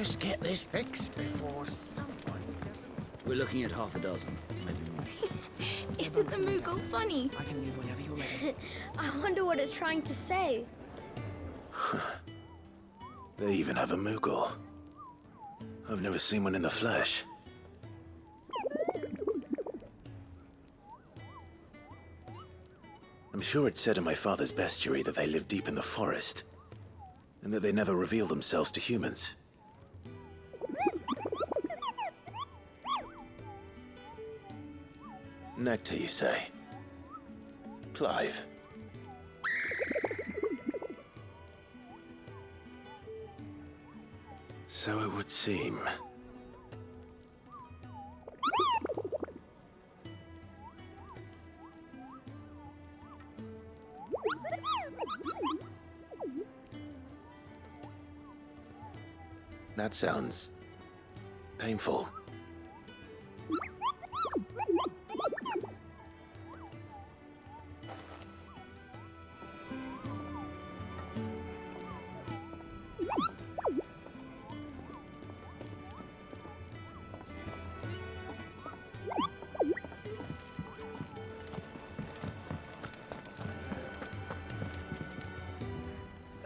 Let's get this fixed before someone doesn't... We're looking at half a dozen, maybe more. Isn't the Moogle funny? I can move whenever you're ready. I wonder what it's trying to say. They even have a Moogle. I've never seen one in the flesh. I'm sure it said in my father's bestiary that they live deep in the forest, and that they never reveal themselves to humans. Nectar, you say? Clive. So it would seem. That sounds painful.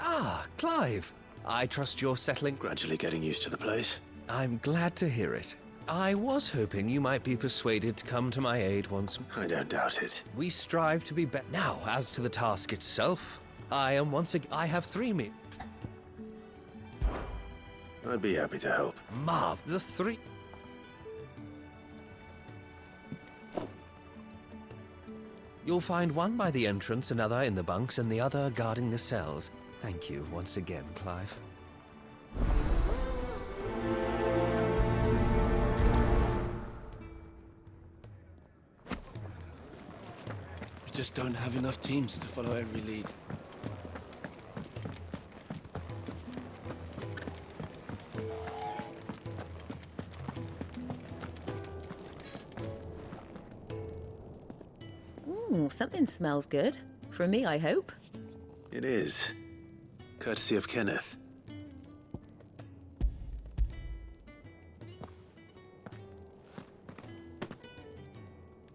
Ah, Clive. I trust you're settling. Gradually getting used to the place. I'm glad to hear it. I was hoping you might be persuaded to come to my aid once. I don't doubt it. We strive to be better. Now, as to the task itself, I am once again. I have 3 men. I'd be happy to help. Marv, the 3. You'll find one by the entrance, another in the bunks, and the other guarding the cells. Thank you once again, Clive. We just don't have enough teams to follow every lead. Ooh, something smells good. For me, I hope. It is. Courtesy of Kenneth.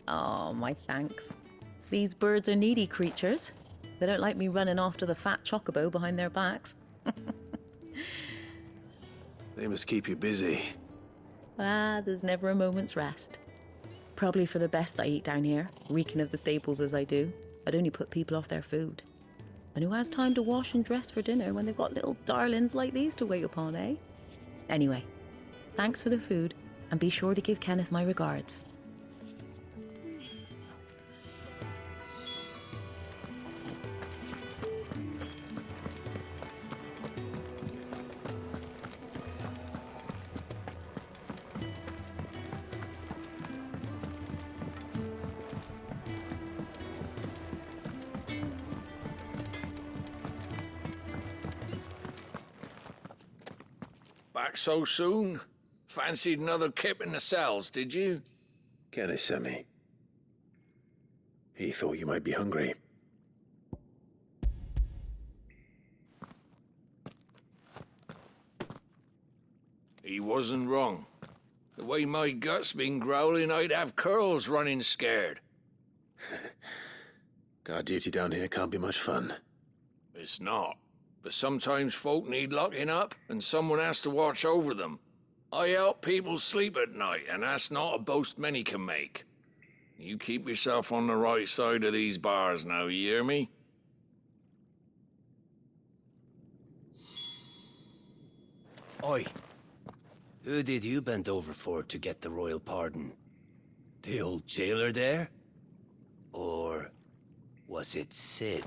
Oh, my thanks. These birds are needy creatures. They don't like me running off to the fat chocobo behind their backs. They must keep you busy. Ah, there's never a moment's rest. Probably for the best I eat down here, reeking of the staples as I do. I'd only put people off their food. And who has time to wash and dress for dinner when they've got little darlings like these to wait upon, eh? Anyway, thanks for the food, and be sure to give Kenneth my regards. Back so soon? Fancied another kip in the cells, did you? Kenneth sent me. He thought you might be hungry. He wasn't wrong. The way my gut's been growling, I'd have curls running scared. Guard duty down here can't be much fun. It's not. But sometimes folk need locking up, and someone has to watch over them. I help people sleep at night, and that's not a boast many can make. You keep yourself on the right side of these bars now, you hear me? Oi. Who did you bend over for to get the royal pardon? The old jailer there? Or was it Sid?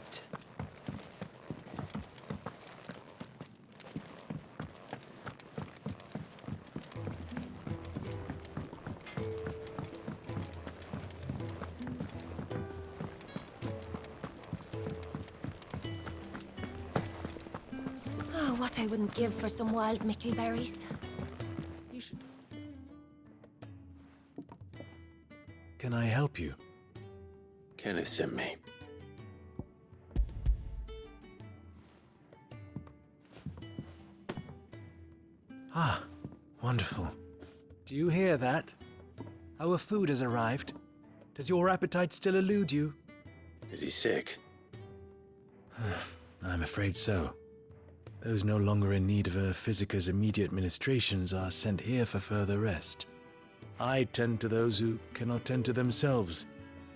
Oh, what I wouldn't give for some wild mickleberries. Can I help you? Kenneth sent me. Ah, wonderful. Do you hear that? Our food has arrived. Does your appetite still elude you? Is he sick? I'm afraid so. Those no longer in need of a Physica's immediate ministrations are sent here for further rest. I tend to those who cannot tend to themselves,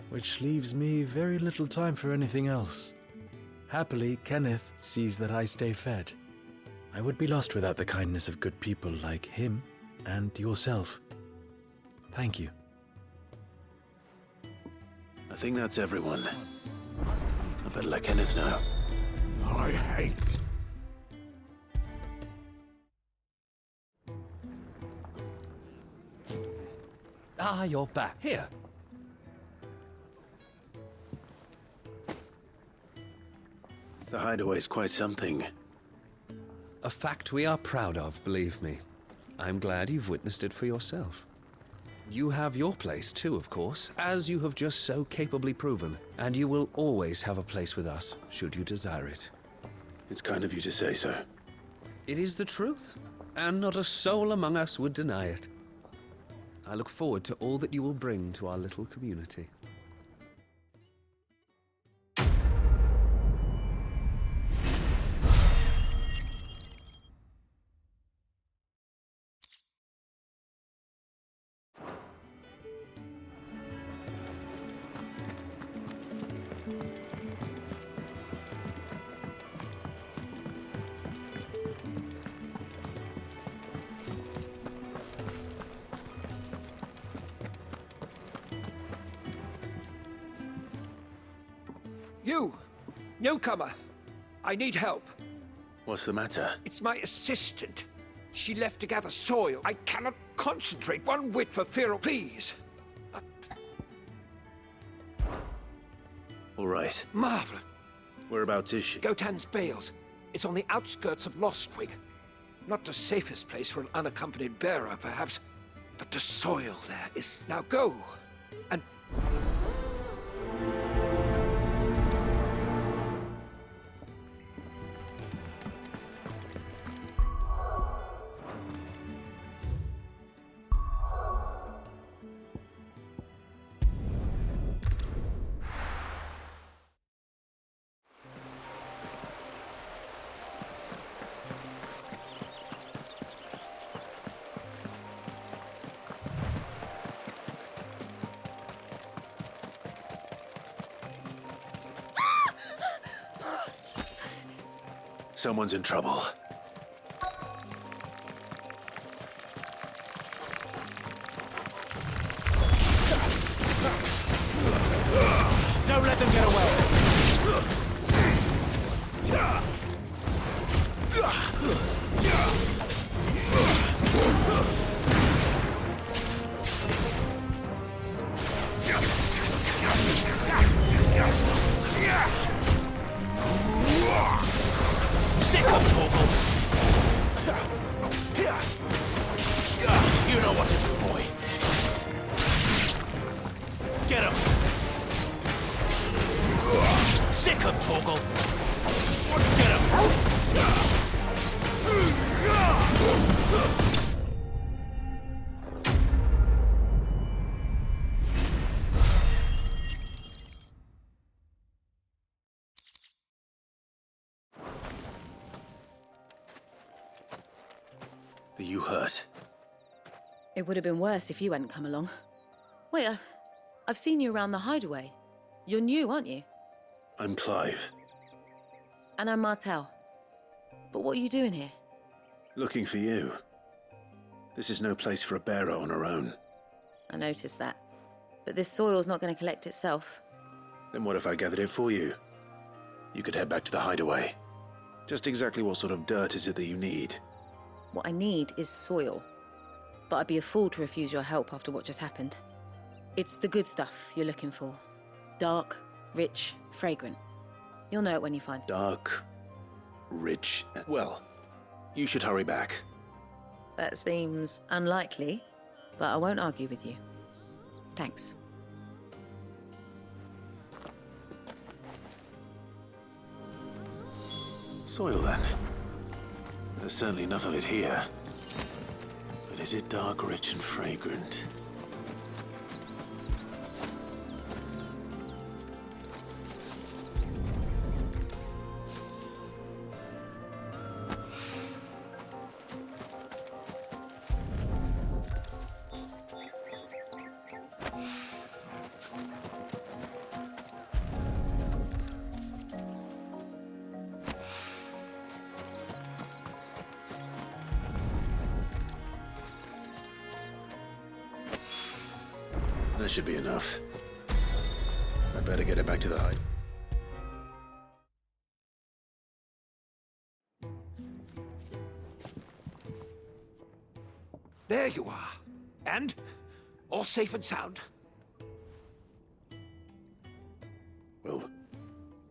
which leaves me very little time for anything else. Happily, Kenneth sees that I stay fed. I would be lost without the kindness of good people like him and yourself. Thank you. I think that's everyone. I better let Kenneth know. I hate... Ah, you're back. Here. The hideaway's quite something. A fact we are proud of, believe me. I'm glad you've witnessed it for yourself. You have your place too, of course, as you have just so capably proven, and you will always have a place with us, should you desire it. It's kind of you to say so. It is the truth, and not a soul among us would deny it. I look forward to all that you will bring to our little community. You! Newcomer! I need help. What's the matter? It's my assistant. She left to gather soil. I cannot concentrate one whit for fear of... Please! All right. Marvelous. Whereabouts is she? Gotan's Bales. It's on the outskirts of Lostwig. Not the safest place for an unaccompanied bearer, perhaps, but the soil there is... Now go! And... Someone's in trouble. Don't let them get away! Sick of Torgal! You know what to do, boy. Get him! Sick of Torgal! Get him! Are you hurt? It would have been worse if you hadn't come along. Wait, I've seen you around the hideaway. You're new, aren't you? I'm Clive. And I'm Martel. But what are you doing here? Looking for you. This is no place for a bearer on her own. I noticed that. But this soil's not going to collect itself. Then what if I gathered it for you? You could head back to the hideaway. Just exactly what sort of dirt is it that you need? What I need is soil. But I'd be a fool to refuse your help after what just happened. It's the good stuff you're looking for. Dark, rich, fragrant. You'll know it when you find it. Dark, rich, well, you should hurry back. That seems unlikely, but I won't argue with you. Thanks. Soil, then. There's certainly enough of it here. But is it dark, rich, and fragrant? That should be enough. I better get it back to the hide. There you are. And? All safe and sound? Well,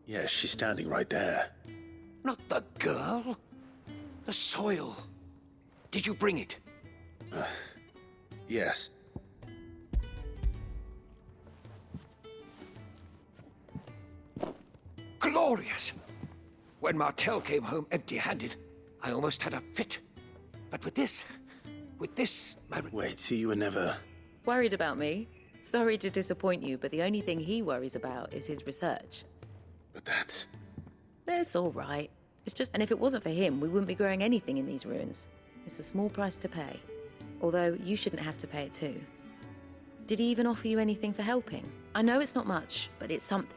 yes, she's standing right there. Not the girl. The soil. Did you bring it? Yes. Glorious! When Martel came home empty-handed, I almost had a fit. But with this, my... Wait, so you were never... Worried about me? Sorry to disappoint you, but the only thing he worries about is his research. But that's... It's all right. It's just, and if it wasn't for him, we wouldn't be growing anything in these ruins. It's a small price to pay. Although, you shouldn't have to pay it too. Did he even offer you anything for helping? I know it's not much, but it's something.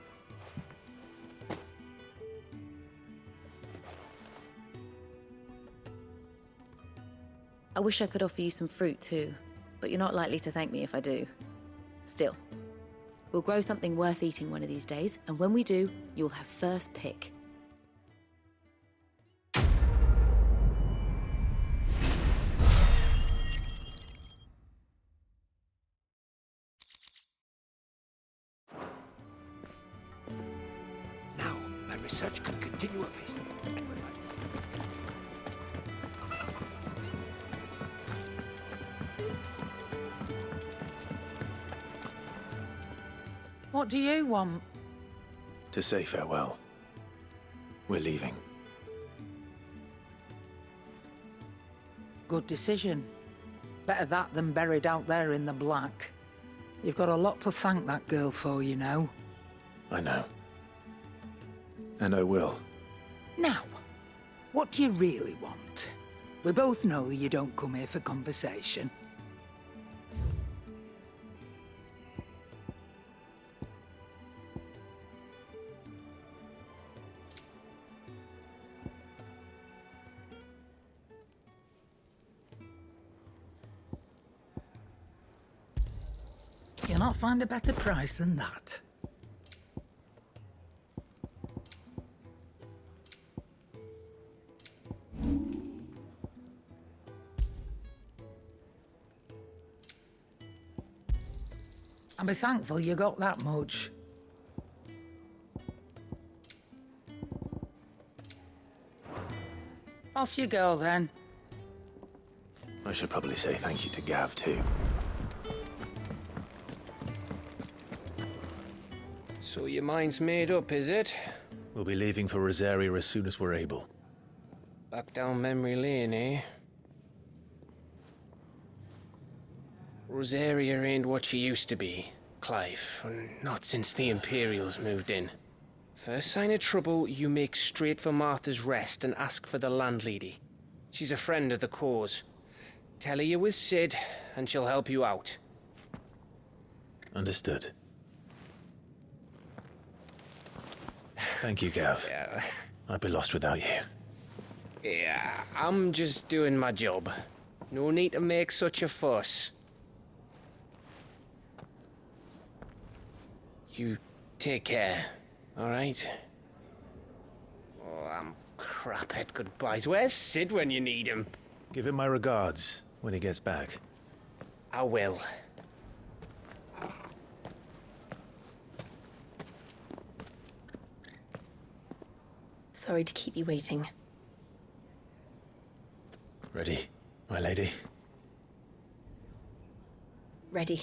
I wish I could offer you some fruit too, but you're not likely to thank me if I do. Still, we'll grow something worth eating one of these days, and when we do, you'll have first pick. Now, my research can continue apace. And when my... What do you want? To say farewell. We're leaving. Good decision. Better that than buried out there in the black. You've got a lot to thank that girl for, you know. I know. And I will. Now, what do you really want? We both know you don't come here for conversation. You'll not find a better price than that. And be thankful you got that much. Off you go, then. I should probably say thank you to Gav, too. So your mind's made up, is it? We'll be leaving for Rosaria as soon as we're able. Back down memory lane, eh? Rosaria ain't what she used to be, Clive. Not since the Imperials moved in. First sign of trouble, you make straight for Martha's Rest and ask for the landlady. She's a friend of the cause. Tell her you're with Sid, and she'll help you out. Understood. Thank you, Gav. Yeah. I'd be lost without you. Yeah, I'm just doing my job. No need to make such a fuss. You take care, all right? Oh, I'm crap at goodbyes. Where's Sid when you need him? Give him my regards when he gets back. I will. Sorry to keep you waiting. Ready, my lady? Ready.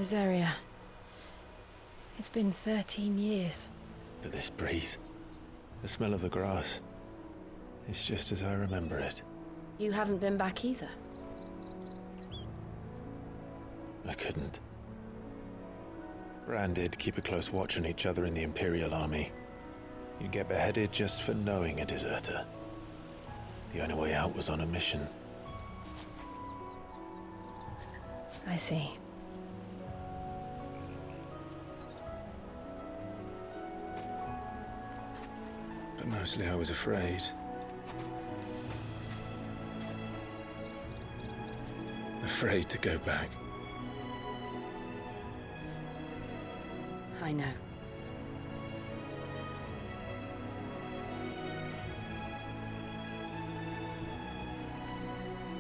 Rosaria. It's been 13 years. But this breeze, the smell of the grass, it's just as I remember it. You haven't been back either. I couldn't. Bran did keep a close watch on each other in the Imperial Army. You'd get beheaded just for knowing a deserter. The only way out was on a mission. I see. But mostly I was afraid. Afraid to go back. I know.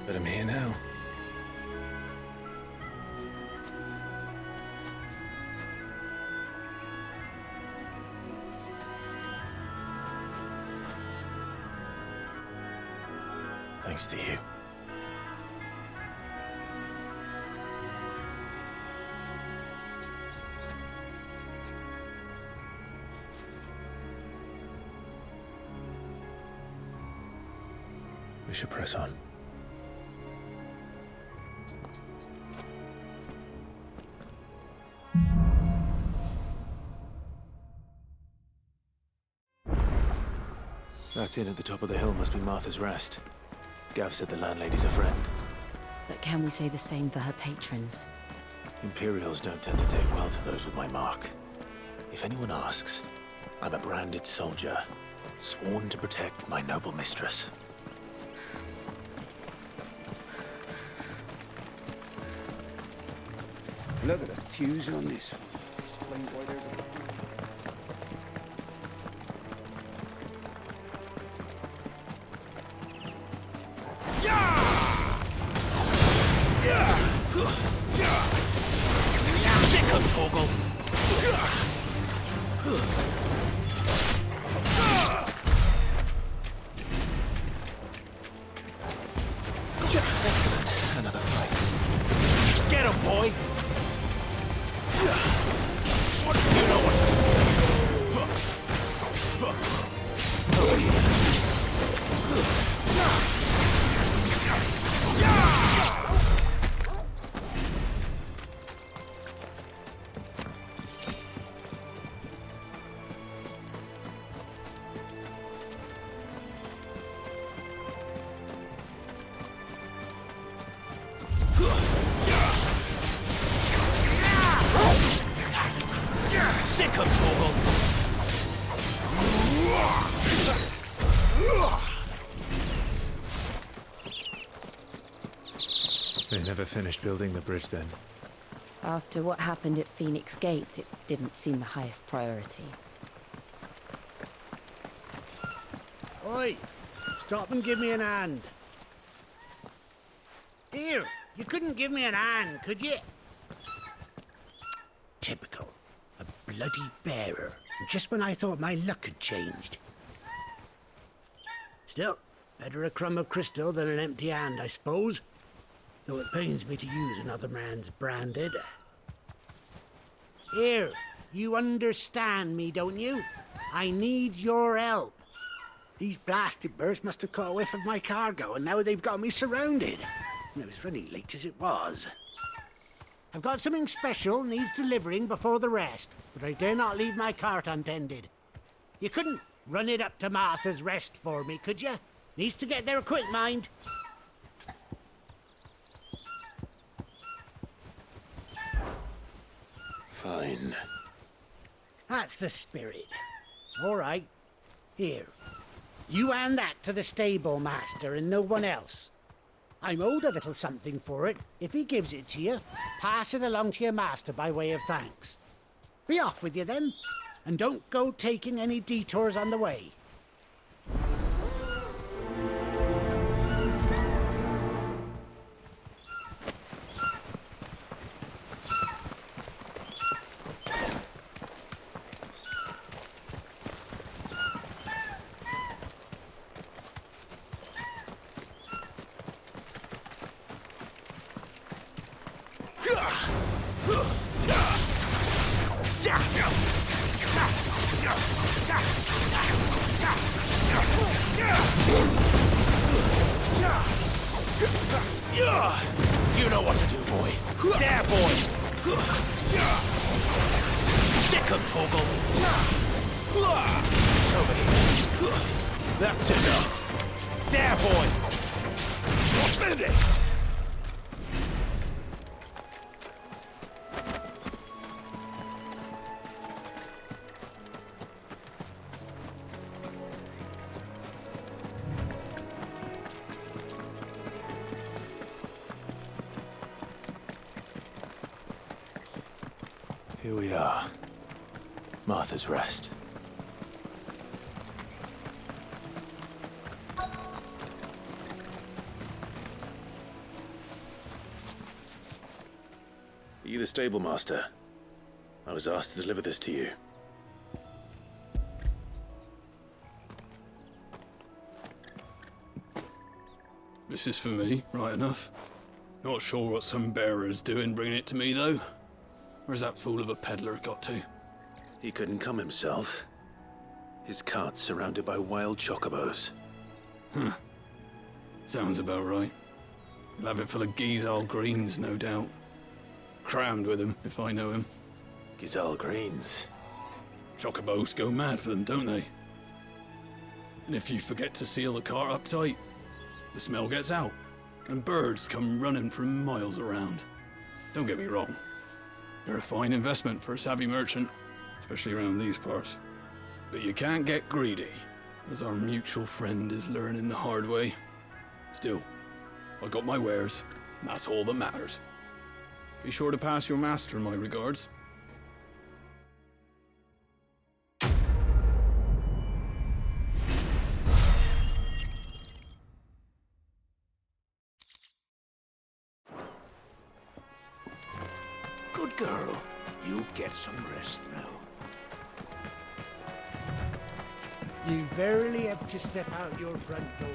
But I'm here now. Thanks to you. We should press on. That inn at the top of the hill must be Martha's Rest. Gav said the landlady's a friend. But can we say the same for her patrons? Imperials don't tend to take well to those with my mark. If anyone asks, I'm a branded soldier, sworn to protect my noble mistress. Look at the fuse on this one. Explains why there's a... Sick of Torgal! Excellent. Another fight. Get him, boy! You know what to do. Sick of Torgal! They never finished building the bridge then. After what happened at Phoenix Gate, it didn't seem the highest priority. Oi! Stop and give me an hand. Here, you couldn't give me an hand, could you? Typical. A bloody bearer. And just when I thought my luck had changed. Still, better a crumb of crystal than an empty hand, I suppose. Though it pains me to use another man's branded. Here, you understand me, don't you? I need your help. These blasted birds must have caught a whiff of my cargo, and now they've got me surrounded. And it was running late as it was. I've got something special needs delivering before the rest, but I dare not leave my cart untended. You couldn't run it up to Martha's Rest for me, could you? Needs to get there quick, mind. Fine. That's the spirit. All right. Here. You hand that to the stable master and no one else. I'm owed a little something for it. If he gives it to you, pass it along to your master by way of thanks. Be off with you then, and don't go taking any detours on the way. You know what to do, boy. There, boy. Sick 'em, Torgal. Over here. That's enough. There, boy. You're finished. Here we are. Martha's Rest. Are you the stable master? I was asked to deliver this to you. This is for me, right enough. Not sure what some bearer's doing bringing it to me, though. Where's that fool of a peddler got to? He couldn't come himself. His cart's surrounded by wild chocobos. Huh. Sounds about right. He'll have it full of Gizal greens, no doubt. Crammed with them, if I know him. Gizal greens? Chocobos go mad for them, don't they? And if you forget to seal the cart up tight, the smell gets out, and birds come running from miles around. Don't get me wrong. They're a fine investment for a savvy merchant, especially around these parts. But you can't get greedy, as our mutual friend is learning the hard way. Still, I got my wares, and that's all that matters. Be sure to pass your master my regards. Good girl. You get some rest now. You barely have to step out your front door.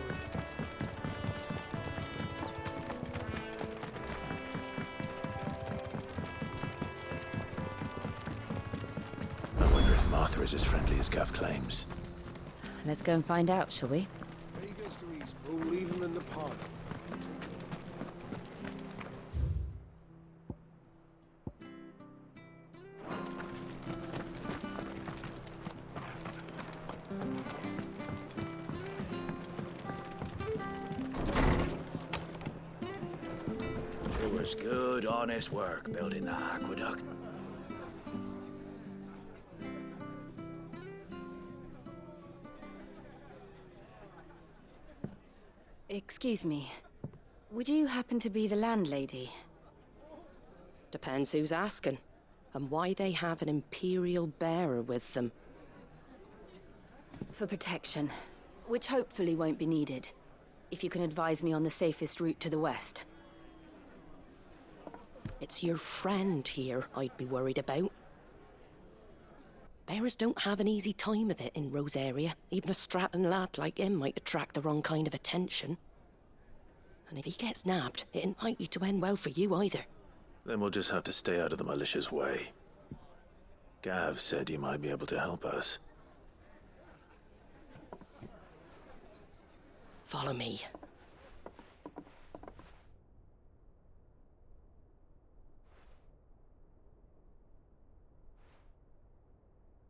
I wonder if Martha is as friendly as Gav claims. Let's go and find out, shall we? When he goes to East, we'll leave him in the park. It was good, honest work building the aqueduct. Excuse me. Would you happen to be the landlady? Depends who's asking, and why they have an Imperial bearer with them. For protection, which hopefully won't be needed. If you can advise me on the safest route to the west. It's your friend here I'd be worried about. Bearers don't have an easy time of it in Rosaria. Even a Stratton lad like him might attract the wrong kind of attention. And if he gets nabbed, it ain't likely to end well for you either. Then we'll just have to stay out of the malicious way. Gav said you might be able to help us. Follow me.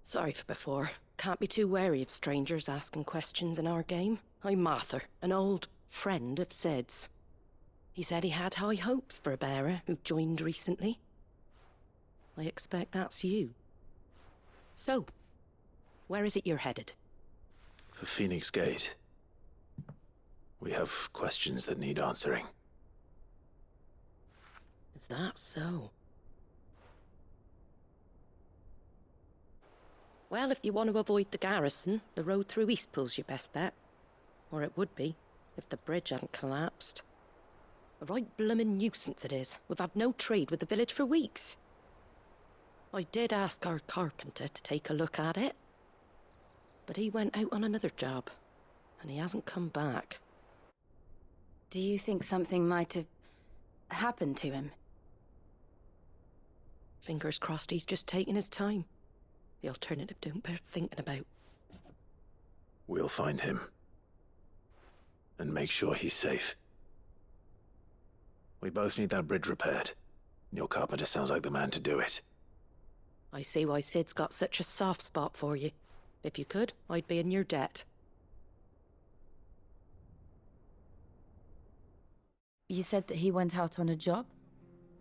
Sorry for before. Can't be too wary of strangers asking questions in our game. I'm Martha, an old friend of Sid's. He said he had high hopes for a bearer who joined recently. I expect that's you. So, where is it you're headed? For Phoenix Gate. We have questions that need answering. Is that so? Well, if you want to avoid the garrison, the road through Eastpool's your best bet. Or it would be, if the bridge hadn't collapsed. A right bloomin' nuisance it is. We've had no trade with the village for weeks. I did ask our carpenter to take a look at it. But he went out on another job, and he hasn't come back. Do you think something might have happened to him? Fingers crossed he's just taking his time. The alternative don't bear thinking about. We'll find him. and make sure he's safe. We both need that bridge repaired. Your carpenter sounds like the man to do it. I see why Sid's got such a soft spot for you. If you could, I'd be in your debt. You said that he went out on a job?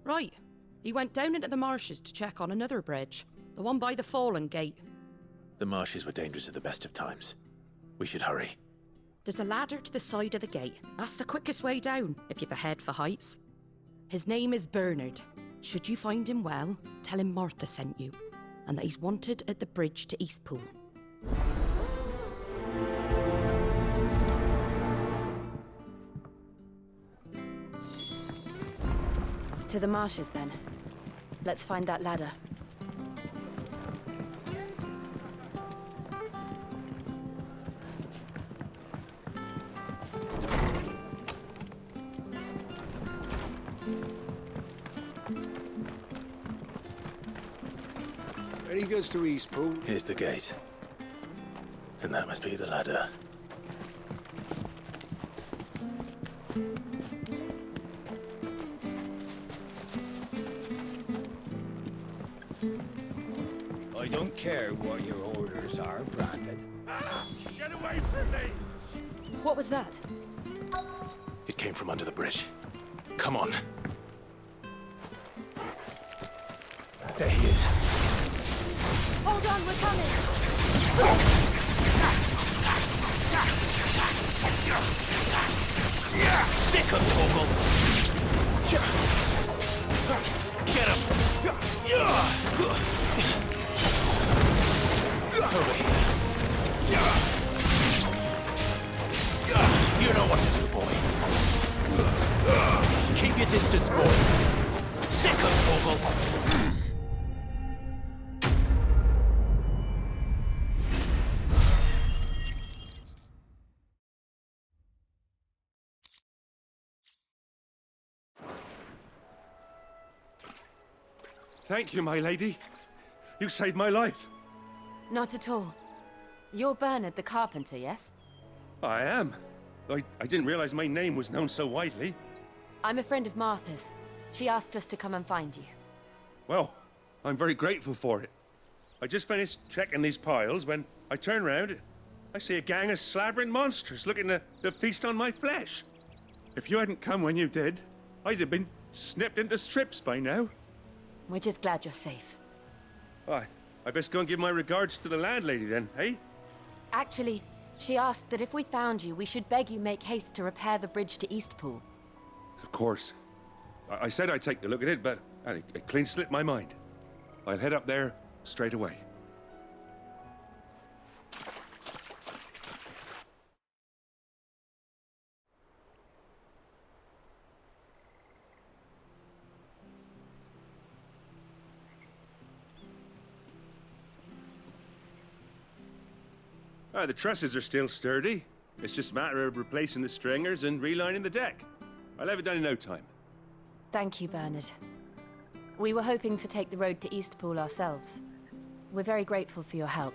Right. He went down into the marshes to check on another bridge. The one by the Fallen Gate. The marshes were dangerous at the best of times. We should hurry. There's a ladder to the side of the gate. That's the quickest way down, if you've a head for heights. His name is Bernard. Should you find him well, tell him Martha sent you, and that he's wanted at the bridge to Eastpool. To the marshes, then. Let's find that ladder. Ready goes to Eastpool. Here's the gate. And that must be the ladder. I don't care what your orders are, Brandon. Get away from me! What was that? It came from under the bridge. Come on. There he is. Hold on, we're coming! Sick of Torgal! Get him! Over here. You know what to do, boy. Keep your distance, boy. Sick of Torgal! Thank you, my lady. You saved my life. Not at all. You're Bernard the carpenter, yes? I am. I didn't realize my name was known so widely. I'm a friend of Martha's. She asked us to come and find you. Well, I'm very grateful for it. I just finished checking these piles when I turn around. I see a gang of slavering monsters looking to feast on my flesh. If you hadn't come when you did, I'd have been snipped into strips by now. We're just glad you're safe. I best go and give my regards to the landlady then, eh? Actually, she asked that if we found you, we should beg you make haste to repair the bridge to Eastpool. Of course. I said I'd take a look at it, but it clean slipped my mind. I'll head up there straight away. The trusses are still sturdy. It's just a matter of replacing the stringers and relining the deck. I'll have it done in no time. Thank you, Bernard. We were hoping to take the road to Eastpool ourselves. We're very grateful for your help.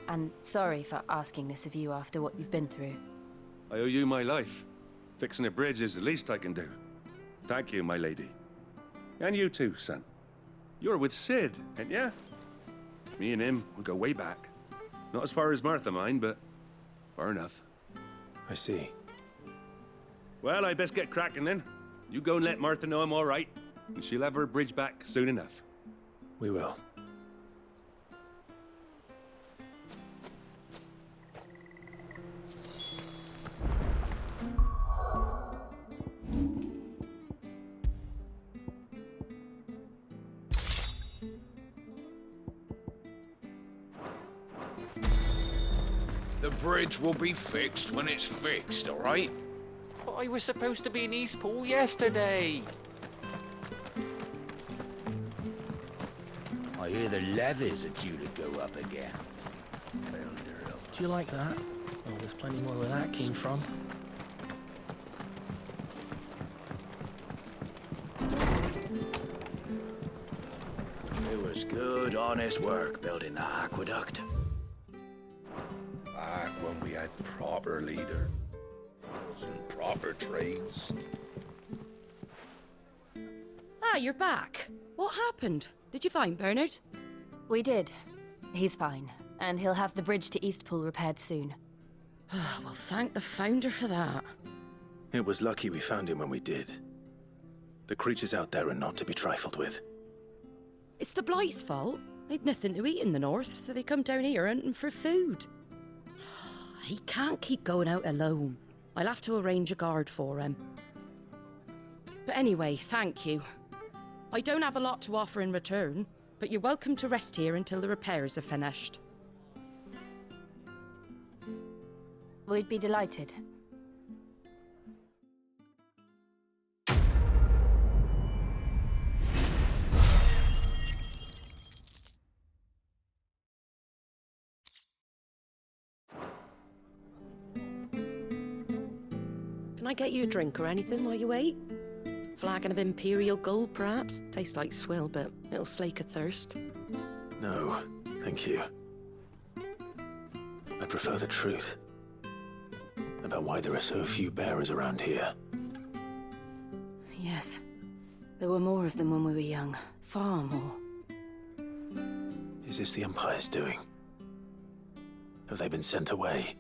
And sorry for asking this of you after what you've been through. I owe you my life. Fixing a bridge is the least I can do. Thank you, my lady. And you too, son. You're with Sid, ain't ya? Me and him, we go way back. Not as far as Martha, mind, but far enough. I see. Well, I best get cracking then. You go and let Martha know I'm all right, and she'll have her bridge back soon enough. We will. The bridge will be fixed when it's fixed, all right? But I was supposed to be in Eastpool yesterday. I hear the levies are due to go up again. Do you like that? Oh, there's plenty more where that came from. It was good, honest work building the aqueduct. Back when we had proper leader. and proper trades. Ah, you're back. What happened? Did you find Bernard? We did. He's fine, and he'll have the bridge to Eastpool repaired soon. Well, thank the Founder for that. It was lucky we found him when we did. The creatures out there are not to be trifled with. It's the Blight's fault. They'd nothing to eat in the north, so they come down here hunting for food. He can't keep going out alone. I'll have to arrange a guard for him. But anyway, thank you. I don't have a lot to offer in return, but you're welcome to rest here until the repairs are finished. We'd be delighted. Can I get you a drink or anything while you wait? Flagon of Imperial Gold, perhaps? Tastes like swill, but it'll slake a thirst. No, thank you. I prefer the truth about why there are so few bearers around here. Yes. There were more of them when we were young. Far more. Is this the Empire's doing? Have they been sent away?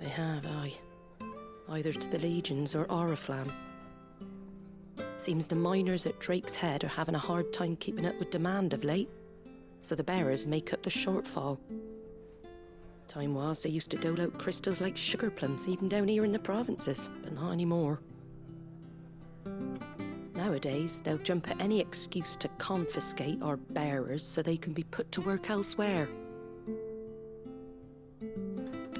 They have, aye. Either to the Legions or Oriflamme. Seems the miners at Drake's Head are having a hard time keeping up with demand of late, so the bearers make up the shortfall. Time was they used to dole out crystals like sugar plums even down here in the provinces, but not anymore. Nowadays, they'll jump at any excuse to confiscate our bearers so they can be put to work elsewhere.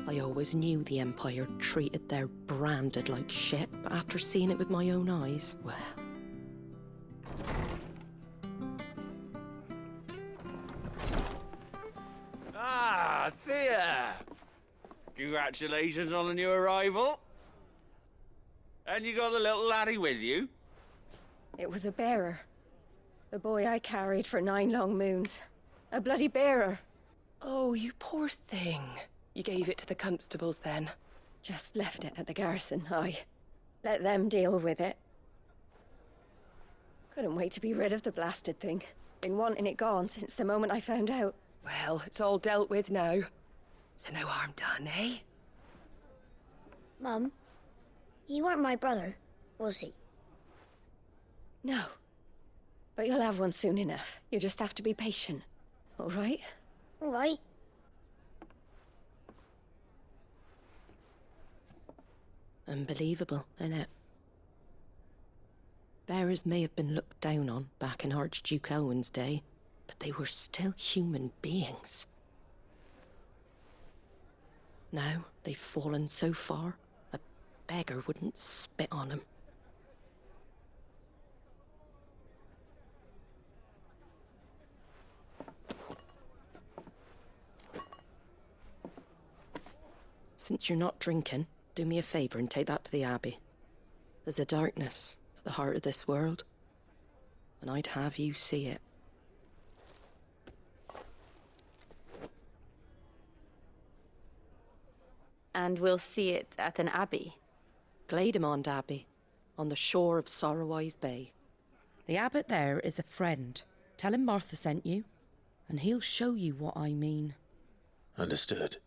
I always knew the Empire treated their branded like shit, but after seeing it with my own eyes, well... Ah, Thea! Congratulations on the new arrival. And you got the little laddie with you? It was a bearer. The boy I carried for 9 long moons. A bloody bearer. Oh, you poor thing. You gave it to the constables then? Just left it at the garrison, aye. Let them deal with it. Couldn't wait to be rid of the blasted thing. Been wanting it gone since the moment I found out. Well, it's all dealt with now. So no harm done, eh? Mum, he weren't my brother, was he? No. But you'll have one soon enough. You just have to be patient. All right? All right. Unbelievable, innit? Bearers may have been looked down on back in Archduke Elwin's day, but they were still human beings. Now they've fallen so far, a beggar wouldn't spit on them. Since you're not drinking, do me a favour and take that to the Abbey. There's a darkness at the heart of this world, and I'd have you see it. And we'll see it at an abbey? Glademond Abbey, on the shore of Sorrowise Bay. The abbot there is a friend. Tell him Martha sent you, and he'll show you what I mean. Understood.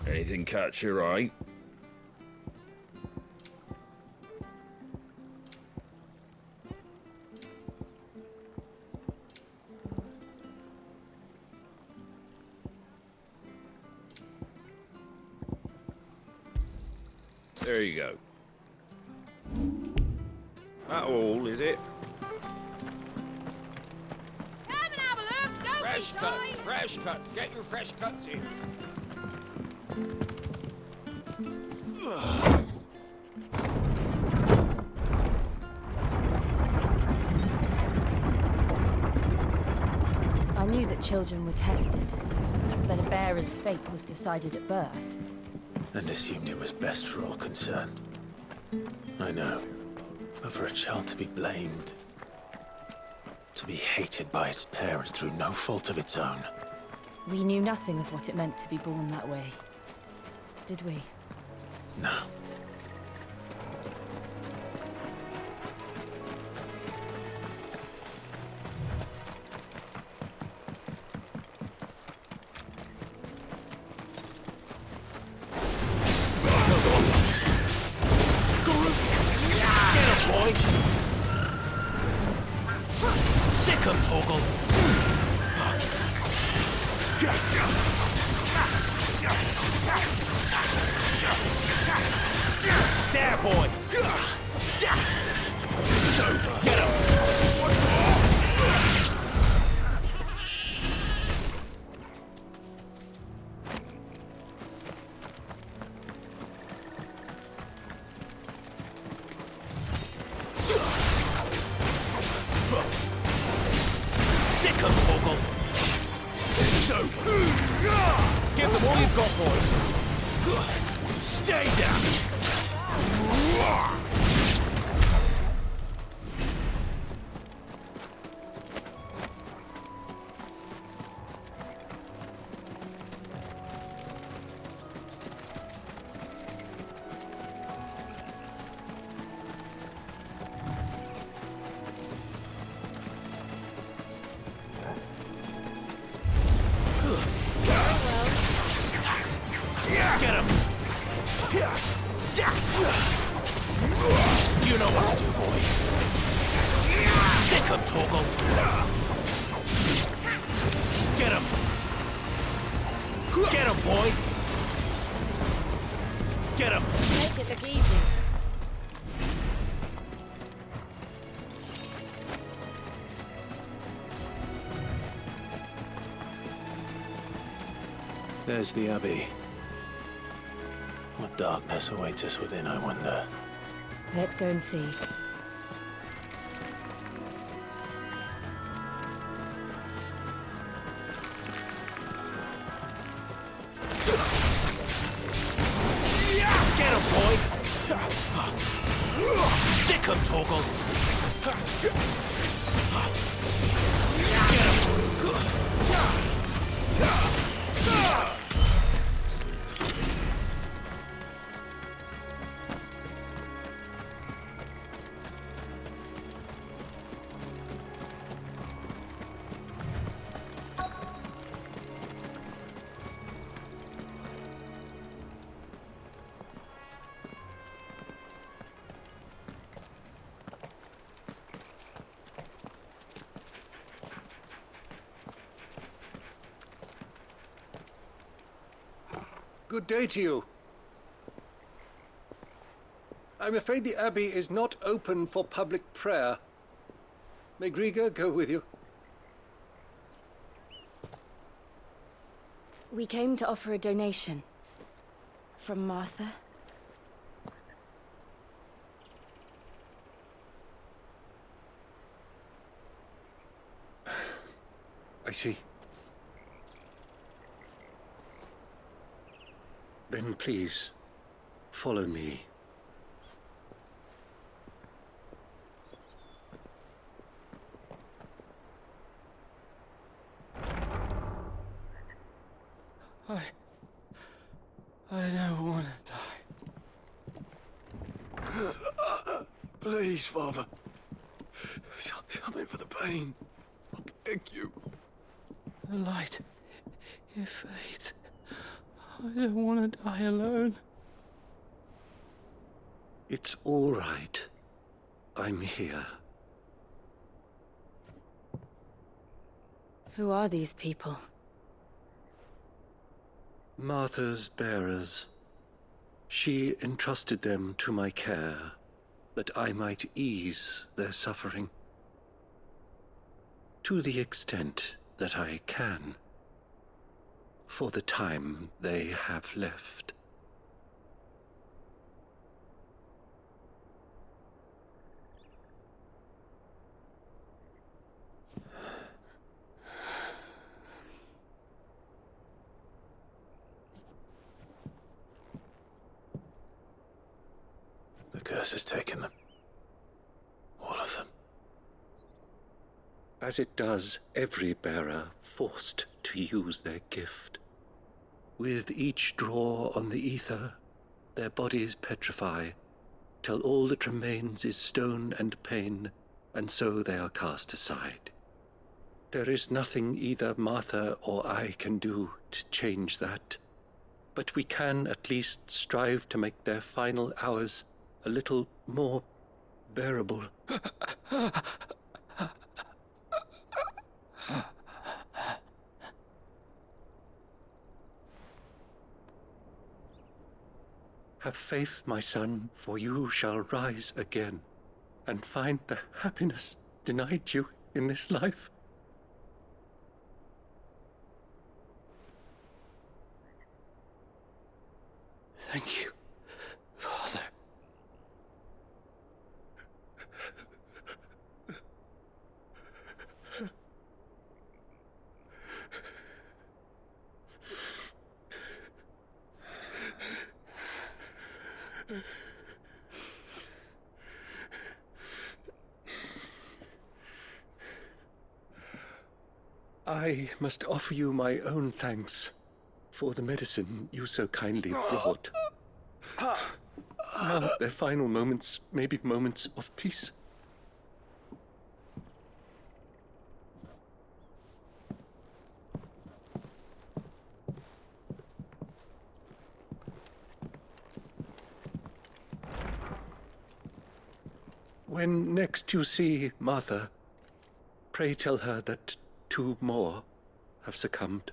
Anything catch your eye? There you go. That all, is it? Come and have a look! Don't Fresh be cuts, shy! fresh cuts. Get your fresh cuts in. that children were tested, that a bearer's fate was decided at birth. And assumed it was best for all concerned. I know. But for a child to be blamed, to be hated by its parents through no fault of its own. We knew nothing of what it meant to be born that way, did we? No. There, boy! It's over. Get him! Sick him, Torgal! It's over. Give them all you've got, boys. Stay down! Get him! You know what to do, boy. Sick him, Torgal. Get him! Get him, boy! Get him! Make it look easy. There's the Abbey. What darkness awaits us within, I wonder. Let's go and see. Get him, boy! Sick him, Torgal! Get him! Good day to you. I'm afraid the Abbey is not open for public prayer. May Griga go with you? We came to offer a donation. From Martha. I see. Then please, follow me. I don't want to die. Please, Father. Something for the pain. I beg you. The light, it fades. I don't want to die alone. It's all right. I'm here. Who are these people? Martha's bearers. She entrusted them to my care, that I might ease their suffering. To the extent that I can. For the time they have left. curse has taken them. All of them. As it does every bearer forced to use their gift. With each draw on the ether, their bodies petrify, till all that remains is stone and pain, and so they are cast aside. There is nothing either Martha or I can do to change that, but we can at least strive to make their final hours a little more bearable. Have faith, my son, for you shall rise again and find the happiness denied you in this life. Thank you, Father. I must offer you my own thanks for the medicine you so kindly brought. Now their final moments may be moments of peace. When next you see Martha, pray tell her that 2 more have succumbed.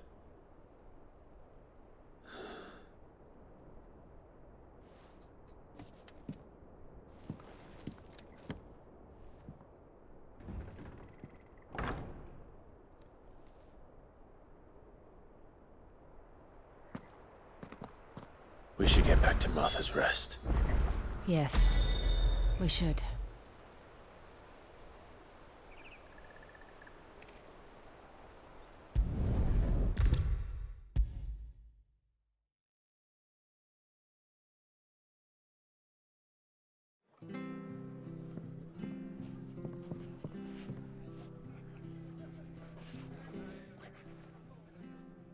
We should get back to Martha's Rest. Yes, we should.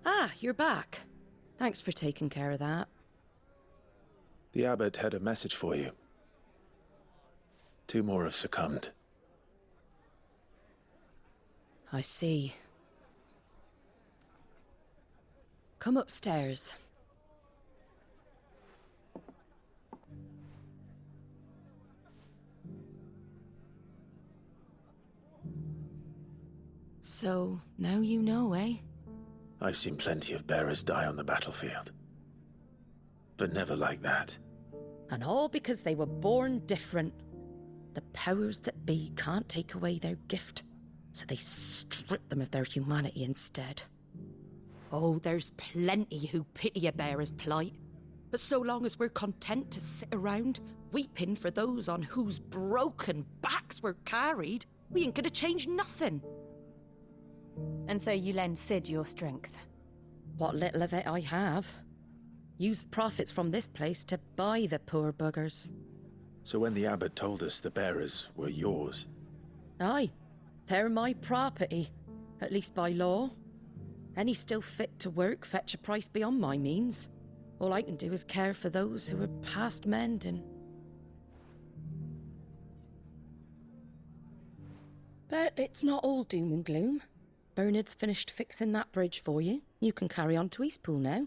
Ah, you're back. Thanks for taking care of that. The abbot had a message for you. 2 more have succumbed. I see. Come upstairs. So, now you know, eh? I've seen plenty of bearers die on the battlefield. But never like that. And all because they were born different. The powers that be can't take away their gift, so they strip them of their humanity instead. Oh, there's plenty who pity a bearer's plight. But so long as we're content to sit around, weeping for those on whose broken backs we're carried, we ain't gonna change nothing. And so you lend Sid your strength? What little of it I have. Use the profits from this place to buy the poor buggers. So when the abbot told us the bearers were yours... Aye, they're my property, at least by law. Any still fit to work fetch a price beyond my means. All I can do is care for those who are past mending. But it's not all doom and gloom. Bernard's finished fixing that bridge for you. You can carry on to Eastpool now.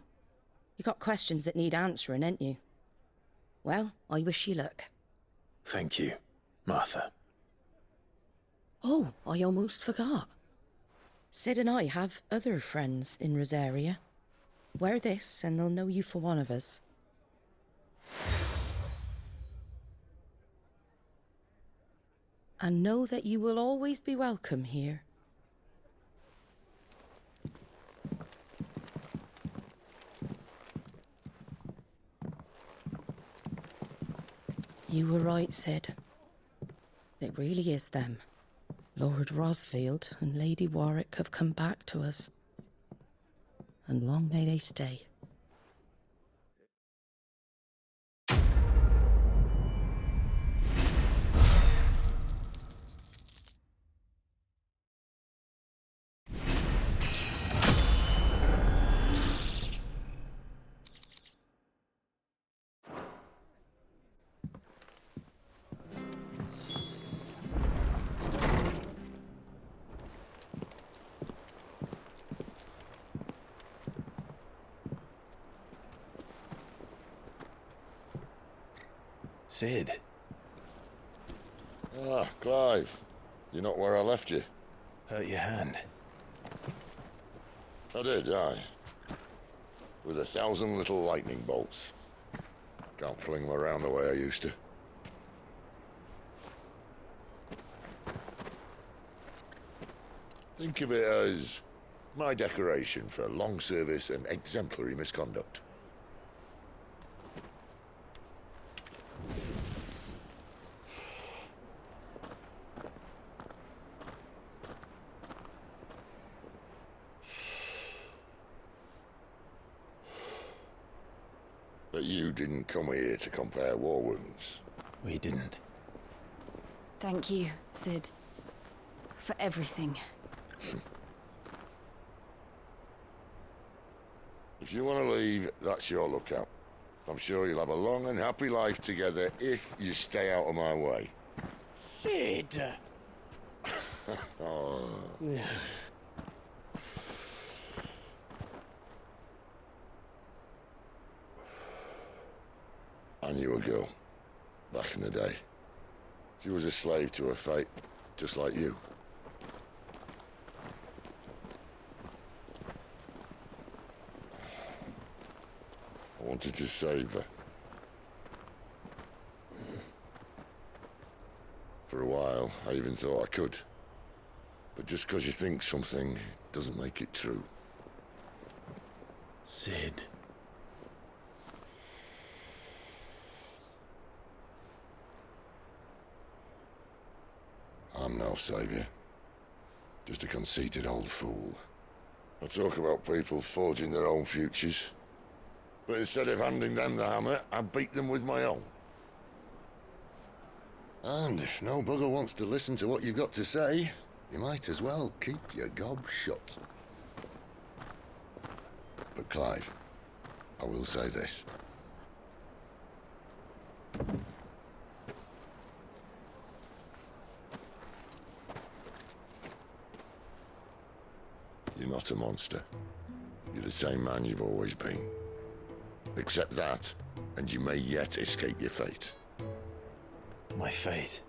You got questions that need answering, ain't you? Well, I wish you luck. Thank you, Martha. Oh, I almost forgot. Sid and I have other friends in Rosaria. Wear this and they'll know you for one of us. And know that you will always be welcome here. You were right, Sid. It really is them. Lord Rosfield and Lady Warwick have come back to us. And long may they stay. Sid. Ah, Clive. You're not where I left you. Hurt your hand. I did, aye. With 1,000 little lightning bolts. Can't fling them around the way I used to. Think of it as my decoration for long service and exemplary misconduct. But you didn't come here to compare war wounds. We didn't. Thank you, Sid. For everything. If you want to leave, that's your lookout. I'm sure you'll have a long and happy life together if you stay out of my way. Sid! Oh. I knew a girl, back in the day. She was a slave to her fate, just like you. I wanted to save her. For a while, I even thought I could. But just because you think something doesn't make it true. Sid. I'm no savior. Just a conceited old fool. I talk about people forging their own futures. But instead of handing them the hammer, I beat them with my own. And if no bugger wants to listen to what you've got to say, you might as well keep your gob shut. But Clive, I will say this. You're not a monster. You're the same man you've always been. Accept that, and you may yet escape your fate. My fate?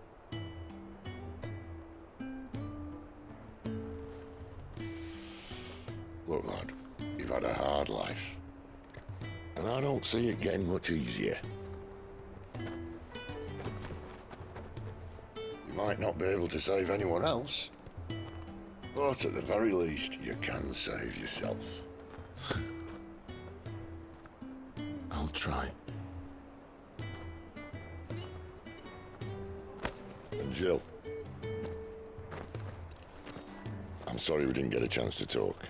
Look, lad, you've had a hard life. And I don't see it getting much easier. You might not be able to save anyone else, but at the very least, you can save yourself. I'll try. And Jill, I'm sorry we didn't get a chance to talk,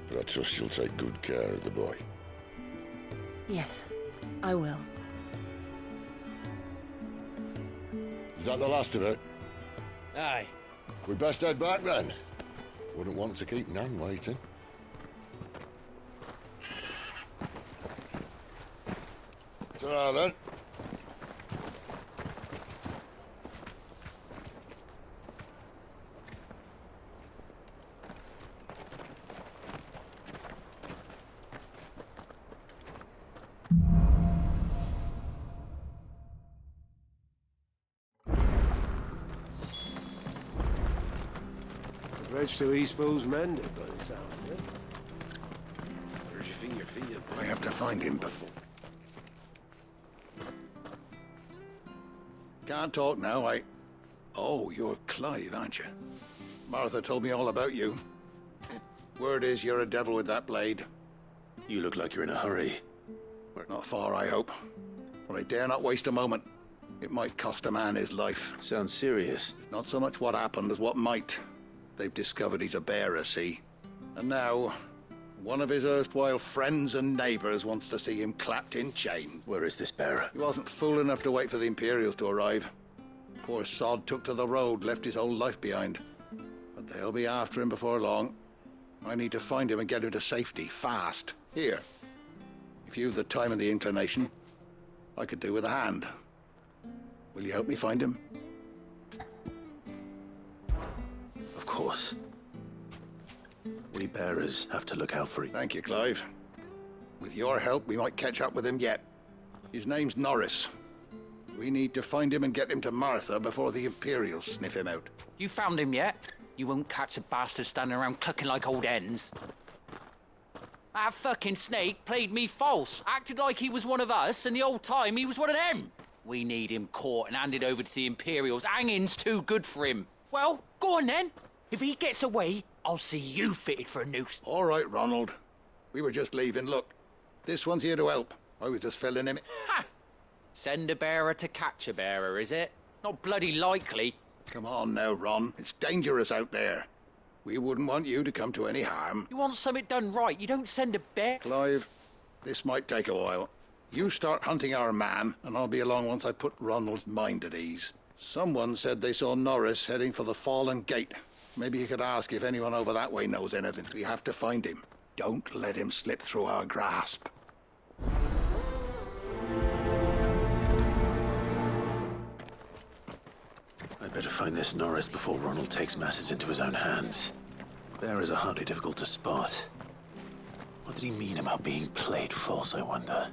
but I trust you'll take good care of the boy. Yes, I will. Is that the last of it? Aye. We'd best head back then. Wouldn't want to keep Nan waiting. Ta-ra then. The bridge to Eastpool's mended by the sound of it. Where'd you think your feet have been? I have to find him before. Can't talk now, Oh, you're Clive, aren't you? Martha told me all about you. Word is you're a devil with that blade. You look like you're in a hurry. We're not far, I hope. But I dare not waste a moment. It might cost a man his life. Sounds serious. It's not so much what happened as what might. They've discovered he's a bearer, see? And now, one of his erstwhile friends and neighbours wants to see him clapped in chain. Where is this bearer? He wasn't fool enough to wait for the Imperials to arrive. Poor sod took to the road, left his whole life behind. But they'll be after him before long. I need to find him and get him to safety, fast. Here. If you've the time and the inclination, I could do with a hand. Will you help me find him? Of course. We bearers have to look out for him. Thank you, Clive. With your help, we might catch up with him yet. His name's Norris. We need to find him and get him to Martha before the Imperials sniff him out. You found him yet? You won't catch a bastard standing around clucking like old hens. That fucking snake played me false, acted like he was one of us, and the whole time he was one of them. We need him caught and handed over to the Imperials. Hanging's too good for him. Well, go on then. If he gets away, I'll see you fitted for a noose. All right, Ronald. We were just leaving. Look, this one's here to help. I was just filling him in. Ha! Send a bearer to catch a bearer, is it? Not bloody likely. Come on now, Ron. It's dangerous out there. We wouldn't want you to come to any harm. You want something done right, you don't send a bear. Clive, this might take a while. You start hunting our man, and I'll be along once I put Ronald's mind at ease. Someone said they saw Norris heading for the Fallen Gate. Maybe you could ask if anyone over that way knows anything. We have to find him. Don't let him slip through our grasp. I'd better find this Norris before Ronald takes matters into his own hands. Bearers are hardly difficult to spot. What did he mean about being played false, I wonder?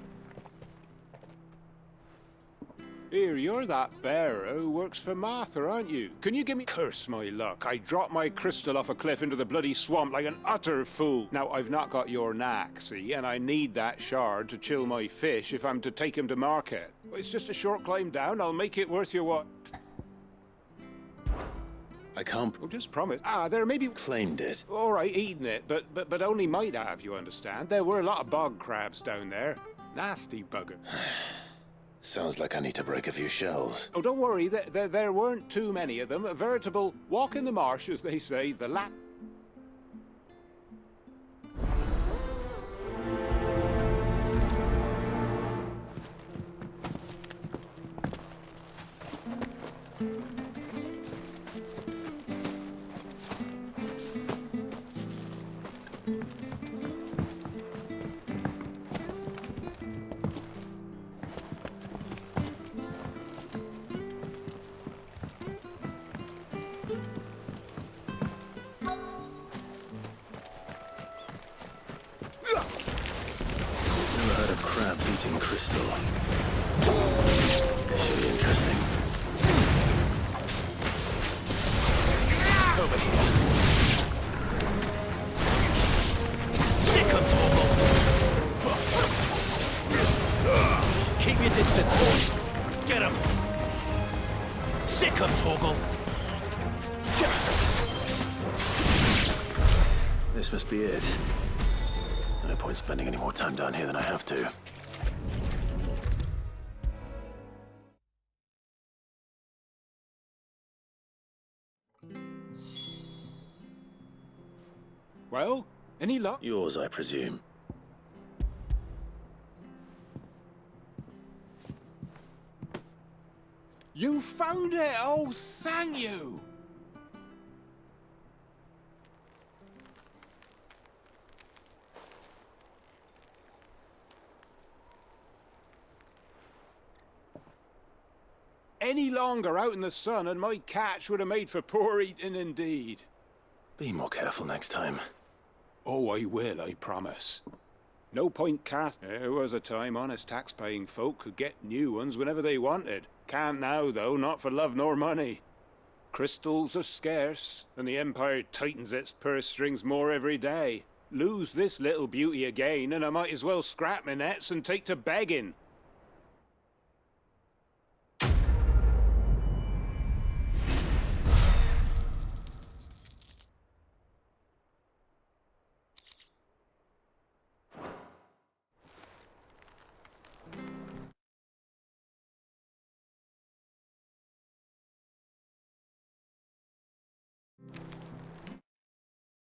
Here, you're that bearer who works for Martha, aren't you? Can you give me... Curse my luck. I dropped my crystal off a cliff into the bloody swamp like an utter fool. Now, I've not got your knack, see, and I need that shard to chill my fish if I'm to take him to market. It's just a short climb down. I'll make it worth your what... I can't... Oh, just promise. There may be... Claimed it. All right, eating it, but only might have, you understand. There were a lot of bog crabs down there. Nasty bugger. Sounds like I need to break a few shells. Oh, don't worry, there weren't too many of them. A veritable walk in the marsh, as they say, the lap... Crabs eating crystal. This should be interesting. Over here. Sick of Torgal! Keep your distance, boys. Get him! Sick of Torgal! This must be it. No point spending any more time down here than I have to. Well, any luck? Yours, I presume. You found it! Oh, thank you! Any longer out in the sun and my catch would have made for poor eating indeed. Be more careful next time. Oh, I will, I promise. No point There was a time honest tax-paying folk could get new ones whenever they wanted. Can't now, though, not for love nor money. Crystals are scarce, and the Empire tightens its purse strings more every day. Lose this little beauty again, and I might as well scrap my nets and take to begging.